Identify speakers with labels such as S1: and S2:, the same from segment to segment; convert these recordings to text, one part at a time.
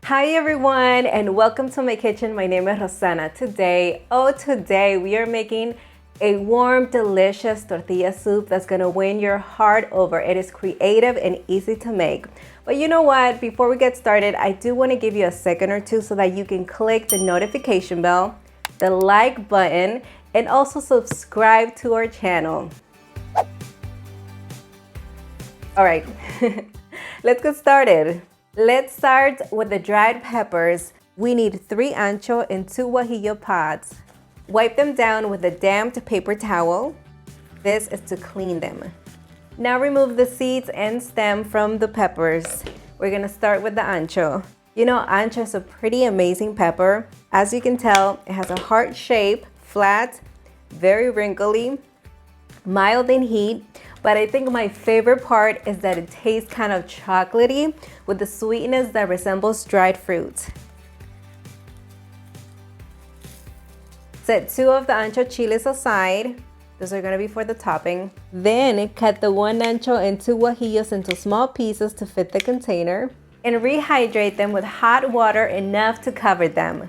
S1: Hi everyone and welcome to my kitchen. My name is Rosana. Today we are making a warm, delicious tortilla soup that's gonna win your heart over. It is creative and easy to make. But you know what? Before we get started, I do want to give you a second or two so that you can click the notification bell, the like button, and also subscribe to our channel. All right, let's get started. Let's start with the dried peppers. We need 3 ancho in 2 guajillo pods. Wipe them down with a damp paper towel. This is to clean them. Now remove the seeds and stem from the peppers. We're gonna start with the ancho. You know, ancho is a pretty amazing pepper. As you can tell, it has a heart shape, flat, very wrinkly, mild in heat, but I think my favorite part is that it tastes kind of chocolatey with the sweetness that resembles dried fruit. Set 2 of the ancho chiles aside. Those are gonna be for the topping. Then cut the 1 ancho and 2 guajillos into small pieces to fit the container and rehydrate them with hot water enough to cover them.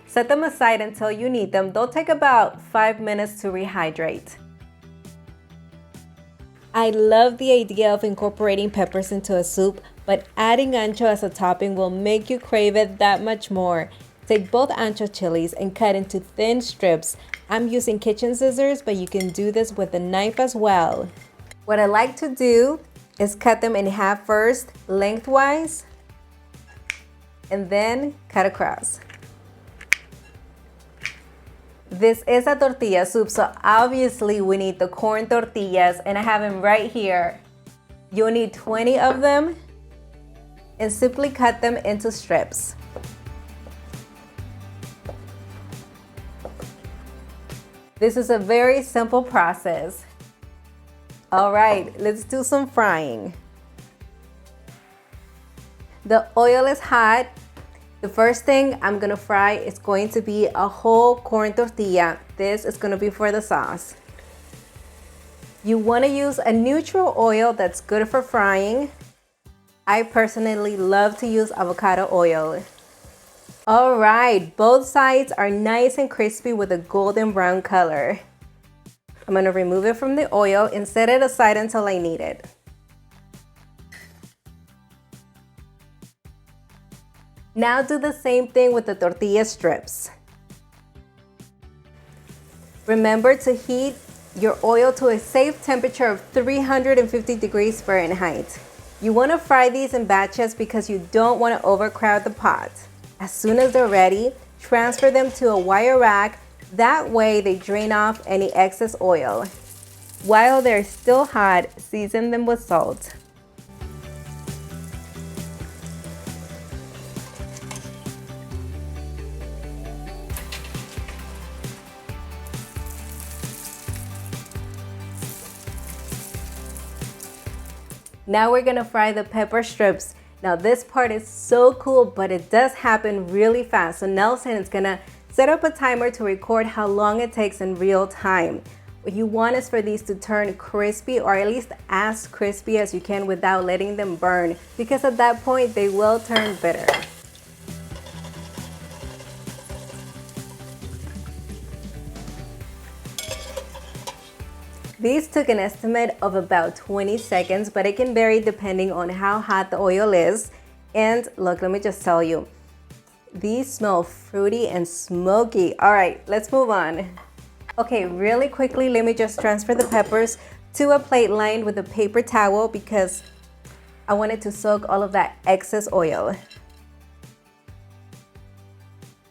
S1: Set them aside until you need them. They'll take about 5 minutes to rehydrate. I love the idea of incorporating peppers into a soup, but adding ancho as a topping will make you crave it that much more. Take both ancho chilies and cut into thin strips. I'm using kitchen scissors, but you can do this with a knife as well. What I like to do is cut them in half first, lengthwise, and then cut across. This is a tortilla soup, so obviously we need the corn tortillas, and I have them right here. You'll need 20 of them, and simply cut them into strips. This is a very simple process. All right, let's do some frying. The oil is hot. The first thing I'm gonna fry is going to be a whole corn tortilla. This is gonna be for the sauce. You wanna use a neutral oil that's good for frying. I personally love to use avocado oil. All right, both sides are nice and crispy with a golden brown color. I'm gonna remove it from the oil and set it aside until I need it. Now do the same thing with the tortilla strips. Remember to heat your oil to a safe temperature of 350 degrees Fahrenheit. You want to fry these in batches because you don't want to overcrowd the pot. As soon as they're ready, transfer them to a wire rack. That way they drain off any excess oil. While they're still hot, season them with salt. Now we're gonna fry the pepper strips. Now this part is so cool, but it does happen really fast. So Nelson is gonna set up a timer to record how long it takes in real time. What you want is for these to turn crispy, or at least as crispy as you can without letting them burn, because at that point they will turn bitter. These took an estimate of about 20 seconds, but it can vary depending on how hot the oil is. And look, let me just tell you, these smell fruity and smoky. All right, let's move on. Okay, really quickly, let me just transfer the peppers to a plate lined with a paper towel because I wanted to soak all of that excess oil.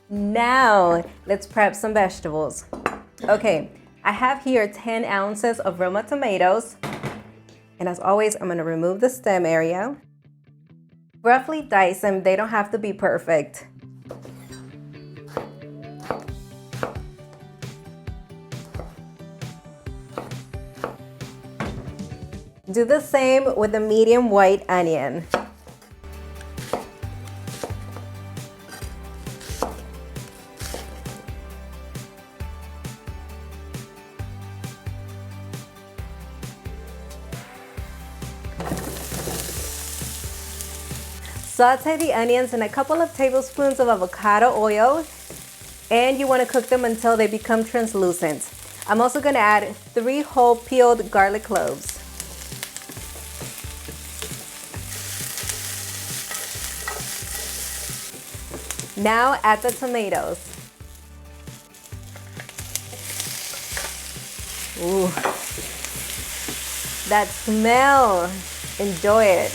S1: Now, let's prep some vegetables. Okay. I have here 10 ounces of roma tomatoes, and as always, I'm gonna remove the stem area. Roughly dice them, they don't have to be perfect. Do the same with the medium white onion. Saute the onions in a couple of tablespoons of avocado oil, and you want to cook them until they become translucent. I'm also going to add 3 whole peeled garlic cloves. Now add the tomatoes. Ooh, that smell, enjoy it.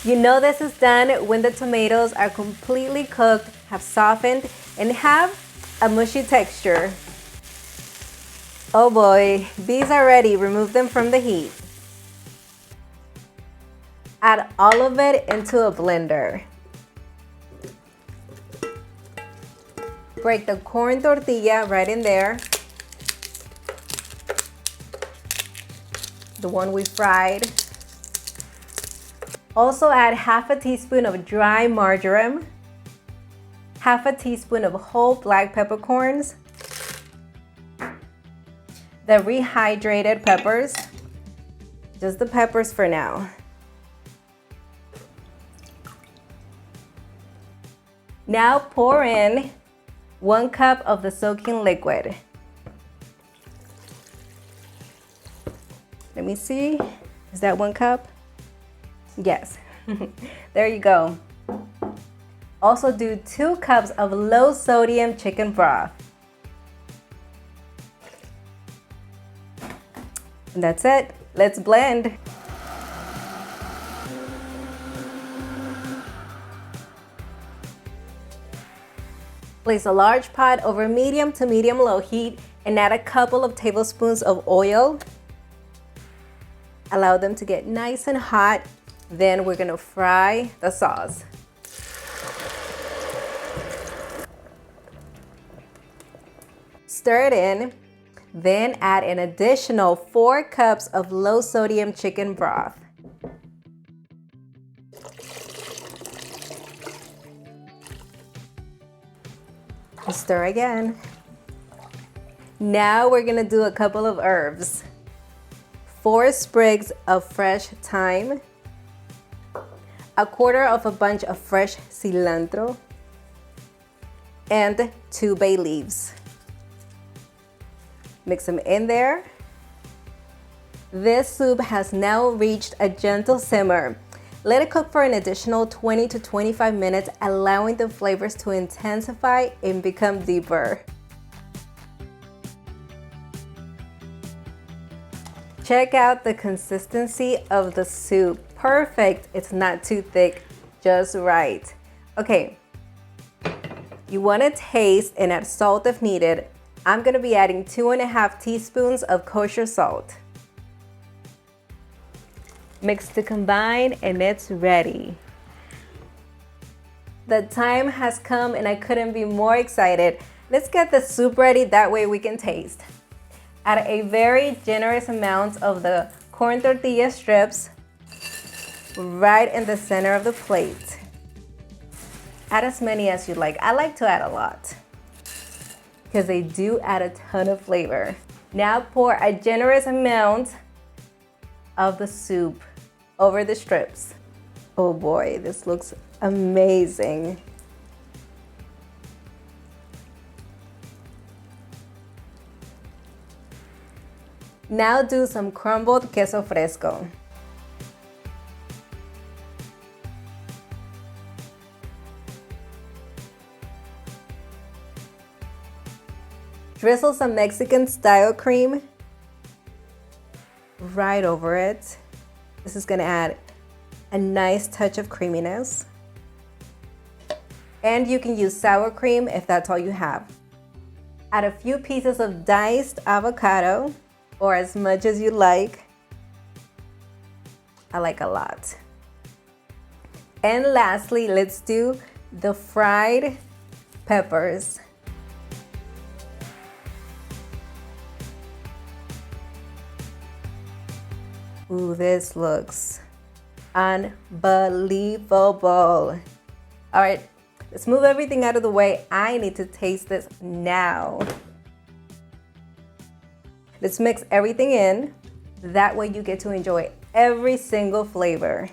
S1: You know this is done when the tomatoes are completely cooked, have softened, and have a mushy texture. Oh boy, these are ready. Remove them from the heat. Add all of it into a blender. Break the corn tortilla right in there. The one we fried. Also add half a teaspoon of dry marjoram, half a teaspoon of whole black peppercorns, the rehydrated peppers, just the peppers for now. Now pour in 1 cup of the soaking liquid. Let me see, is that 1 cup? Yes, there you go. Also do 2 cups of low sodium chicken broth. And that's it, let's blend. Place a large pot over medium to medium-low heat and add a couple of tablespoons of oil. Allow them to get nice and hot. Then we're gonna fry the sauce. Stir it in, then add an additional 4 cups of low-sodium chicken broth. Stir again. Now we're gonna do a couple of herbs. 4 sprigs of fresh thyme, 1/4 of a bunch of fresh cilantro, and 2 bay leaves. Mix them in there. This soup has now reached a gentle simmer. Let it cook for an additional 20 to 25 minutes, allowing the flavors to intensify and become deeper. Check out the consistency of the soup. Perfect, it's not too thick, just right. Okay, you wanna taste and add salt if needed. I'm gonna be adding 2.5 teaspoons of kosher salt. Mix to combine and it's ready. The time has come and I couldn't be more excited. Let's get the soup ready, that way we can taste. Add a very generous amount of the corn tortilla strips right in the center of the plate. Add as many as you like. I like to add a lot because they do add a ton of flavor. Now pour a generous amount of the soup over the strips. Oh boy, this looks amazing. Now do some crumbled queso fresco. Drizzle some Mexican style cream right over it. This is gonna add a nice touch of creaminess. And you can use sour cream if that's all you have. Add a few pieces of diced avocado, or as much as you like. I like a lot. And lastly, let's do the fried peppers. Ooh, this looks unbelievable. All right, let's move everything out of the way. I need to taste this now. Let's mix everything in. That way you get to enjoy every single flavor.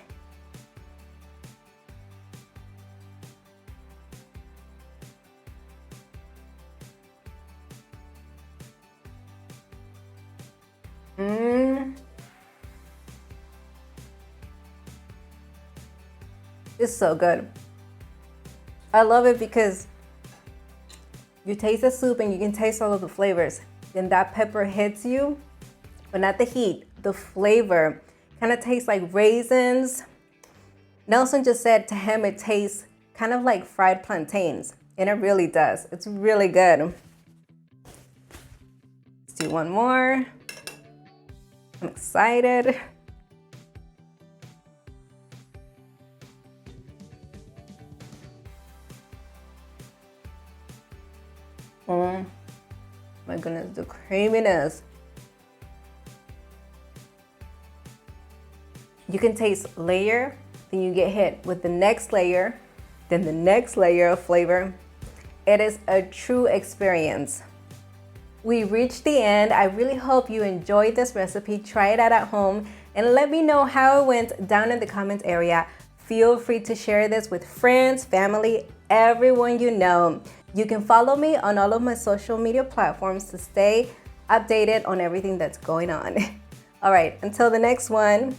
S1: It's so good. I love it because you taste the soup and you can taste all of the flavors. Then that pepper hits you, but not the heat, the flavor. Kind of tastes like raisins. Nelson just said to him it tastes kind of like fried plantains, and it really does. It's really good. Let's do one more. I'm excited. Oh my goodness, the creaminess. You can taste layer, then you get hit with the next layer, then the next layer of flavor. It is a true experience. We reached the end. I really hope you enjoyed this recipe. Try it out at home and let me know how it went down in the comments area. Feel free to share this with friends, family, everyone you know. You can follow me on all of my social media platforms to stay updated on everything that's going on. All right, until the next one.